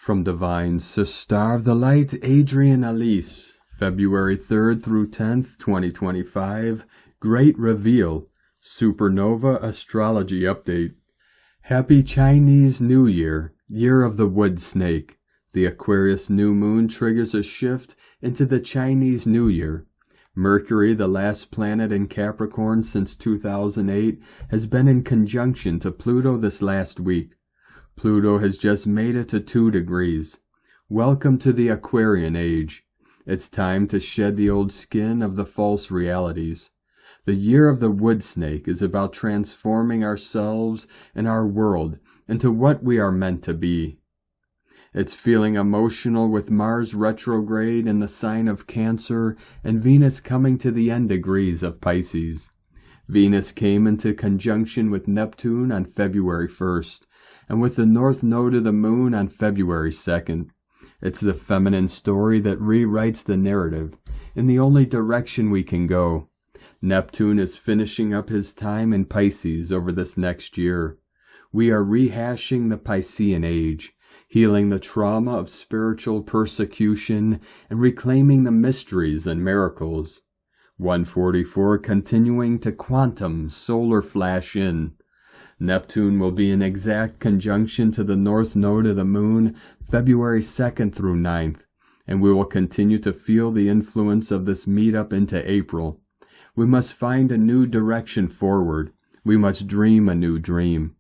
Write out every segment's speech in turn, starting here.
From Divine Sister of the Light, Adrienne Elise, February 3rd through 10th, 2025, Great Reveal, Supernova Astrology Update. Happy Chinese New Year, Year of the Wood Snake. The Aquarius new moon triggers a shift into the Chinese New Year. Mercury, the last planet in Capricorn since 2008, has been in conjunction to Pluto this last week. Pluto has just made it to 2 degrees. Welcome to the Aquarian age. It's time to shed the old skin of the false realities. The year of the wood snake is about transforming ourselves and our world into what we are meant to be. It's feeling emotional with Mars retrograde in the sign of Cancer and Venus coming to the end degrees of Pisces. Venus came into conjunction with Neptune on February 1st, and with the north node of the moon on February 2nd. It's the feminine story that rewrites the narrative in the only direction we can go. Neptune is finishing up his time in Pisces over this next year. We are rehashing the Piscean age, healing the trauma of spiritual persecution and reclaiming the mysteries and miracles. 144 continuing to quantum solar flash in. Neptune will be in exact conjunction to the north node of the moon February 2nd through 9th, and we will continue to feel the influence of this meetup into April. We must find a new direction forward. We must dream a new dream.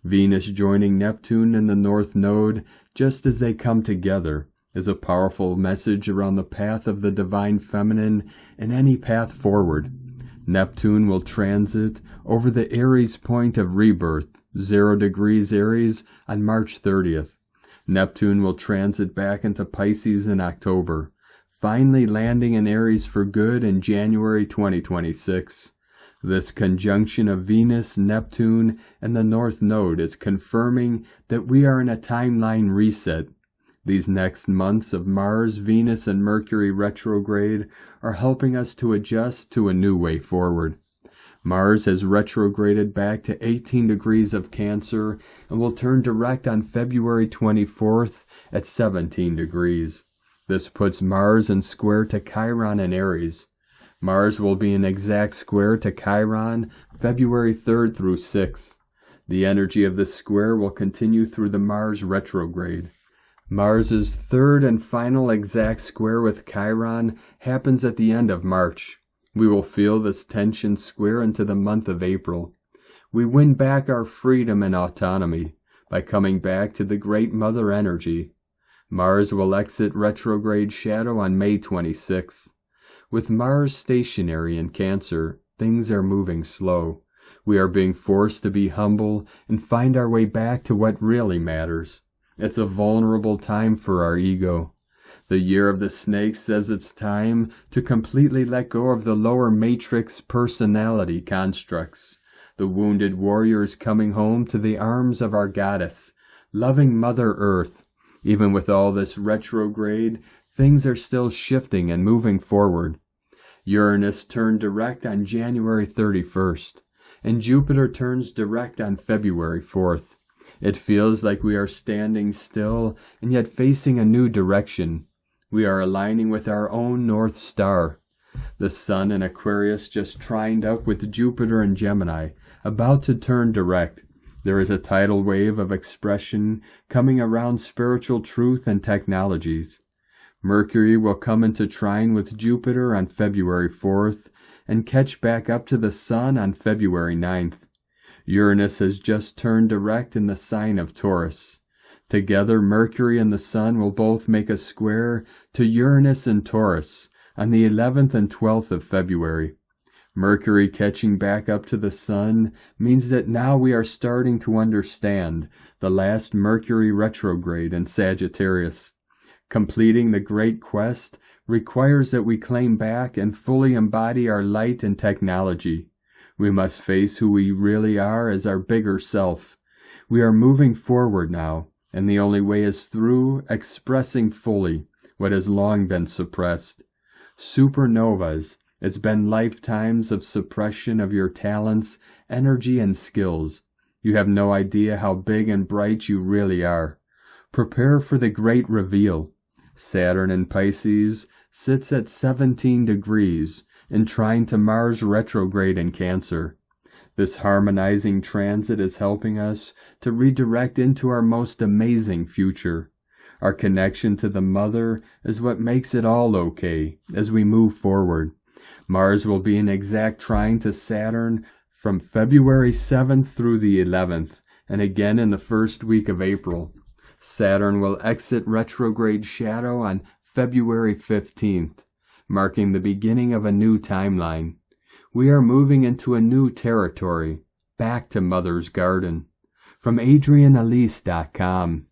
Venus joining Neptune in the north node just as they come together is a powerful message around the path of the divine feminine and any path forward. Neptune will transit over the Aries point of rebirth, 0 degrees Aries, on March 30th. Neptune will transit back into Pisces in October, finally landing in Aries for good in January 2026. This conjunction of Venus, Neptune, and the North Node is confirming that we are in a timeline reset. These next months of Mars, Venus, and Mercury retrograde are helping us to adjust to a new way forward. Mars has retrograded back to 18 degrees of Cancer and will turn direct on February 24th at 17 degrees. This puts Mars in square to Chiron in Aries. Mars will be in exact square to Chiron February 3rd through 6th. The energy of this square will continue through the Mars retrograde. Mars's third and final exact square with Chiron happens at the end of March. We will feel this tension square into the month of April. We win back our freedom and autonomy by coming back to the Great Mother energy. Mars will exit retrograde shadow on May 26th. With Mars stationary in Cancer, things are moving slow. We are being forced to be humble and find our way back to what really matters. It's a vulnerable time for our ego. The year of the snake says it's time to completely let go of the lower matrix personality constructs. The wounded warriors coming home to the arms of our goddess, loving Mother Earth. Even with all this retrograde, things are still shifting and moving forward. Uranus turned direct on January 31st, and Jupiter turns direct on February 4th. It feels like we are standing still and yet facing a new direction. We are aligning with our own North Star. The Sun in Aquarius just trined up with Jupiter in Gemini, about to turn direct. There is a tidal wave of expression coming around spiritual truth and technologies. Mercury will come into trine with Jupiter on February 4th and catch back up to the Sun on February 9th. Uranus has just turned direct in the sign of Taurus. Together, Mercury and the Sun will both make a square to Uranus and Taurus on the 11th and 12th of February. Mercury catching back up to the Sun means that now we are starting to understand the last Mercury retrograde in Sagittarius. Completing the great quest requires that we claim back and fully embody our light and technology. We must face who we really are as our bigger self. We are moving forward now, and the only way is through expressing fully what has long been suppressed. Supernovas, it's been lifetimes of suppression of your talents, energy, and skills. You have no idea how big and bright you really are. Prepare for the great reveal. Saturn in Pisces sits at 17 degrees and trine to Mars retrograde in Cancer. This harmonizing transit is helping us to redirect into our most amazing future. Our connection to the Mother is what makes it all okay as we move forward. Mars will be in exact trine to Saturn from February 7th through the 11th, and again in the first week of April. Saturn will exit retrograde shadow on February 15th, marking the beginning of a new timeline. We are moving into a new territory, back to Mother's Garden. From AdrienneElise.com.